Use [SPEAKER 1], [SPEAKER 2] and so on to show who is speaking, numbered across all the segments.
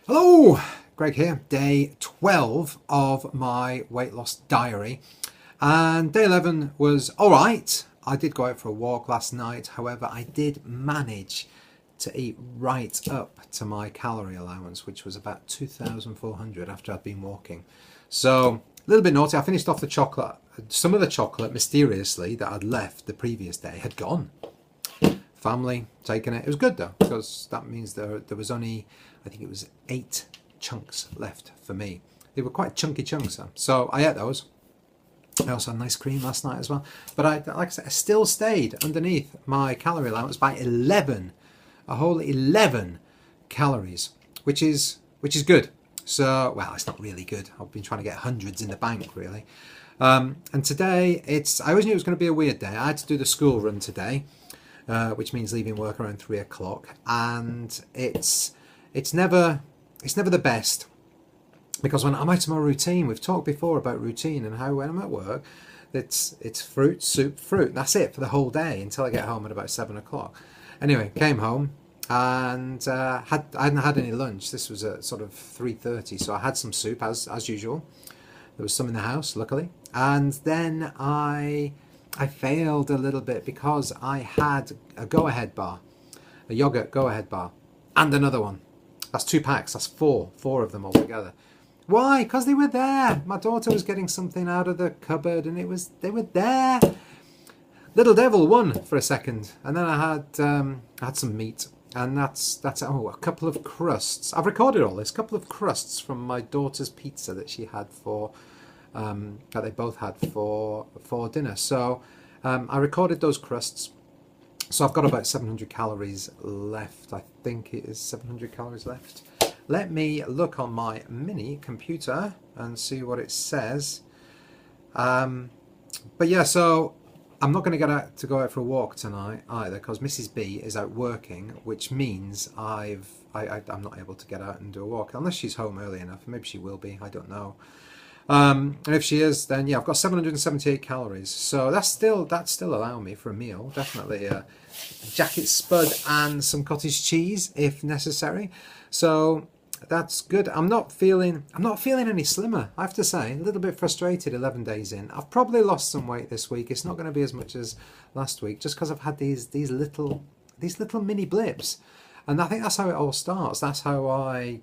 [SPEAKER 1] Hello, Greg here, day 12 of my weight loss diary, and day 11 was alright. I did go out for a walk last night, however I did manage to eat right up to my calorie allowance, which was about 2,400 after I'd been walking. So a little bit naughty. I finished off the chocolate. Some of the chocolate, mysteriously, that I'd left the previous day had gone. Family taking it. It was good though, because that means there was only, I think it was 8 chunks left for me. They were quite chunky chunks though. So I ate those. I also had nice cream last night as well. But like I said, I still stayed underneath my calorie allowance by 11, a whole 11 calories, which is good. So, well, it's not really good. I've been trying to get hundreds in the bank, really. And today, I always knew it was going to be a weird day. I had to do the school run today, which means leaving work around 3 o'clock. And it's never the best, because when I'm out of my routine, we've talked before about routine and how when I'm at work, it's fruit, soup, fruit. That's it for the whole day until I get home at about 7 o'clock. Anyway, came home and I hadn't had any lunch. This was at sort of 3:30, so I had some soup as usual. There was some in the house, luckily. And then I failed a little bit because I had a go-ahead bar, a yogurt go-ahead bar, and another one. That's 2 packs. That's four of them altogether. Why? Because they were there. My daughter was getting something out of the cupboard, and they were there. Little devil won for a second, and then I had some meat, and that's a couple of crusts. I've recorded all this. A couple of crusts from my daughter's pizza that she had that they both had for dinner. So I recorded those crusts. So I've got about 700 calories left. I think it is 700 calories left. Let me look on my mini computer and see what it says. But yeah, so I'm not going to go out for a walk tonight either, because Mrs. B is out working, which means I'm not able to get out and do a walk unless she's home early enough. Maybe she will be. I don't know. And if she is, then yeah, I've got 778 calories. So that's still allowing me for a meal. Definitely a jacket spud and some cottage cheese if necessary. So that's good. I'm not feeling any slimmer, I have to say. A little bit frustrated 11 days in. I've probably lost some weight this week. It's not going to be as much as last week, just because I've had these little mini blips. And I think that's how it all starts. That's how I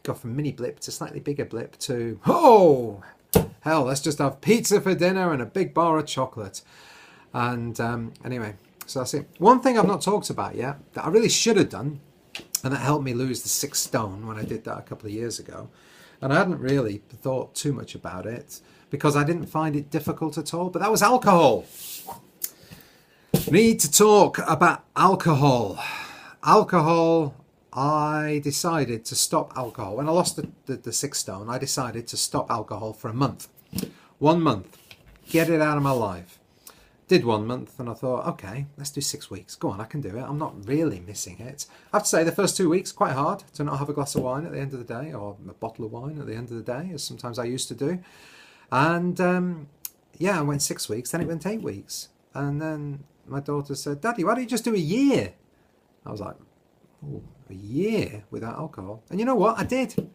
[SPEAKER 1] go from mini blip to slightly bigger blip to, oh, hell, let's just have pizza for dinner and a big bar of chocolate. And anyway, so that's it. One thing I've not talked about yet that I really should have done, and that helped me lose the 6 stone when I did that a couple of years ago. And I hadn't really thought too much about it because I didn't find it difficult at all, but that was alcohol. Need to talk about alcohol. Alcohol, I decided to stop alcohol. When I lost the 6 stone, I decided to stop alcohol for a month. 1 month. Get it out of my life. Did 1 month and I thought, okay, let's do 6 weeks. Go on, I can do it. I'm not really missing it. I have to say the first 2 weeks, quite hard to not have a glass of wine at the end of the day, or a bottle of wine at the end of the day, as sometimes I used to do. And yeah, I went 6 weeks, then it went 8 weeks. And then my daughter said, Daddy, why don't you just do a year? I was like, oh, a year without alcohol. And you know what? I did.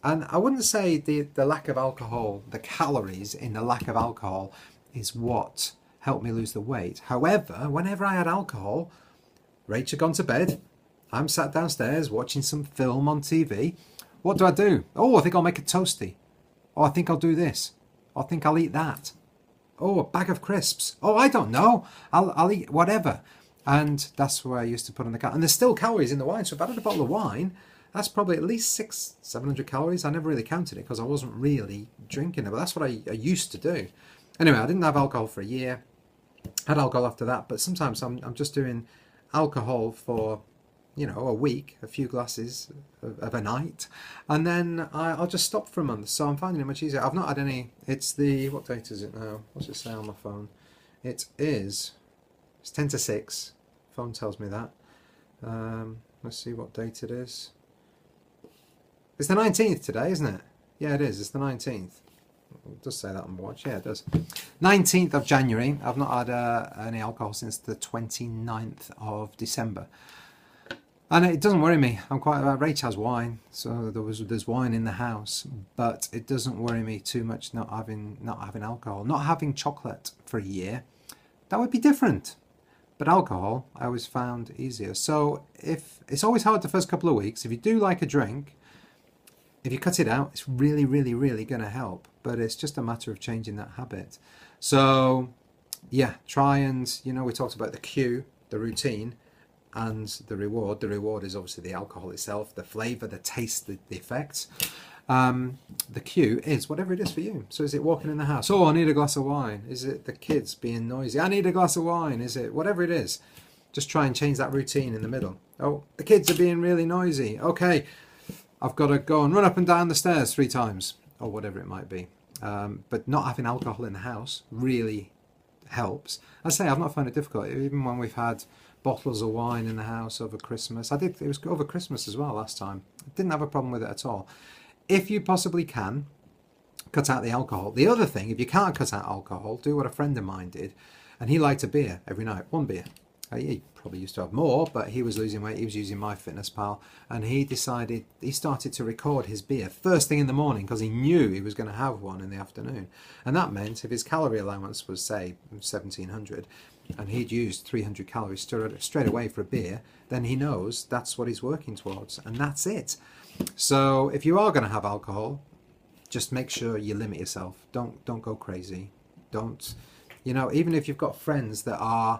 [SPEAKER 1] And I wouldn't say the lack of alcohol, the calories in the lack of alcohol is what helped me lose the weight. However, whenever I had alcohol, Rach had gone to bed, I'm sat downstairs watching some film on TV. What do? Oh, I think I'll make a toasty. Oh, I think I'll do this. Oh, I think I'll eat that. Oh, a bag of crisps. Oh, I don't know. I'll eat whatever. And that's where I used to put on the calories. And there's still calories in the wine. So if I had a bottle of wine, that's probably at least 700 calories. I never really counted it because I wasn't really drinking it. But that's what I used to do. Anyway, I didn't have alcohol for a year. Had alcohol after that, but sometimes I'm just doing alcohol for, a week, a few glasses of a night, and then I'll just stop for a month. So I'm finding it much easier. I've not had any. It's what date is it now? What's it say on my phone? It's 10 to 6. Phone tells me that. Let's see what date it is. It's the 19th today, isn't it? Yeah, it is. It's the 19th. It does say that on the watch. Yeah, it does. 19th of January. I've not had any alcohol since the 29th of December. And it doesn't worry me. I'm quite Rach has wine, so there's wine in the house, but it doesn't worry me too much not having alcohol, not having chocolate for a year. That would be different. But alcohol, I always found easier. So if it's always hard the first couple of weeks, if you do like a drink, if you cut it out, it's really, really, really going to help. But it's just a matter of changing that habit. So yeah, try and, we talked about the cue, the routine, and the reward. The reward is obviously the alcohol itself, the flavour, the taste, the effects. The cue is whatever it is for you. So is it walking in the house? Oh, I need a glass of wine. Is it the kids being noisy? I need a glass of wine. Is it whatever it is? Just try and change that routine in the middle. Oh, the kids are being really noisy. Okay, I've got to go and run up and down the stairs 3 times, or whatever it might be. But not having alcohol in the house really helps. I say I've not found it difficult, even when we've had bottles of wine in the house over Christmas. It was over Christmas as well last time. I didn't have a problem with it at all. If you possibly can, cut out the alcohol. The other thing, if you can't cut out alcohol, do what a friend of mine did, and he liked a beer every night, 1 beer. He probably used to have more, but he was losing weight. He was using MyFitnessPal, and he started to record his beer first thing in the morning because he knew he was going to have one in the afternoon. And that meant if his calorie allowance was, say, 1,700, and he'd used 300 calories straight away for a beer, then he knows that's what he's working towards, and that's it. So if you are going to have alcohol, just make sure you limit yourself. Don't go crazy. Don't, even if you've got friends that are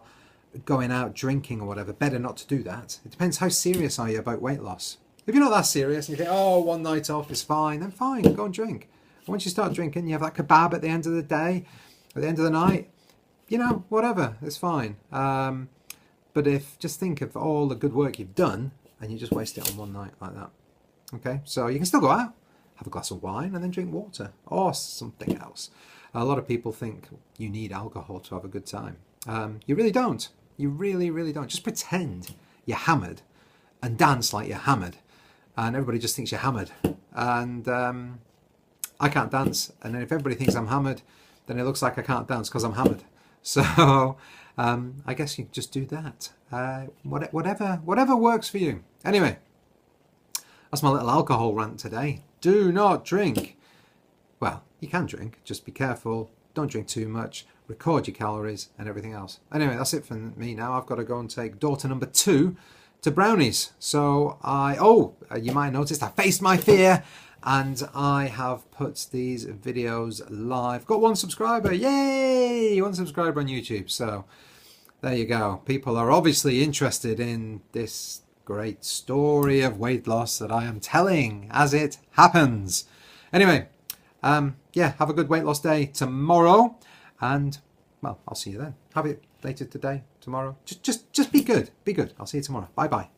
[SPEAKER 1] going out drinking or whatever, better not to do that. It depends how serious are you about weight loss. If you're not that serious and you think, oh, 1 night off is fine, then fine, go and drink. And once you start drinking, you have that kebab at the end of the day, at the end of the night, whatever, it's fine. But just think of all the good work you've done and you just waste it on 1 night like that. Okay, so you can still go out, have a glass of wine and then drink water or something else. A lot of people think you need alcohol to have a good time. You really don't. You really, really don't. Just pretend you're hammered and dance like you're hammered. And everybody just thinks you're hammered. And I can't dance. And then if everybody thinks I'm hammered, then it looks like I can't dance because I'm hammered. So I guess you just do that. Whatever works for you. Anyway, that's my little alcohol rant today. Do not drink. Well, you can drink. Just be careful. Don't drink too much. Record your calories and everything else. Anyway, that's it for me now. I've got to go and take daughter number 2 to brownies. So you might have noticed I faced my fear and I have put these videos live. Got 1 subscriber. Yay! 1 subscriber on YouTube. So there you go. People are obviously interested in this great story of weight loss that I am telling as it happens. Anyway, yeah, have a good weight loss day tomorrow. And, well, I'll see you then. Have it later today, tomorrow. Just be good. Be good. I'll see you tomorrow. Bye-bye.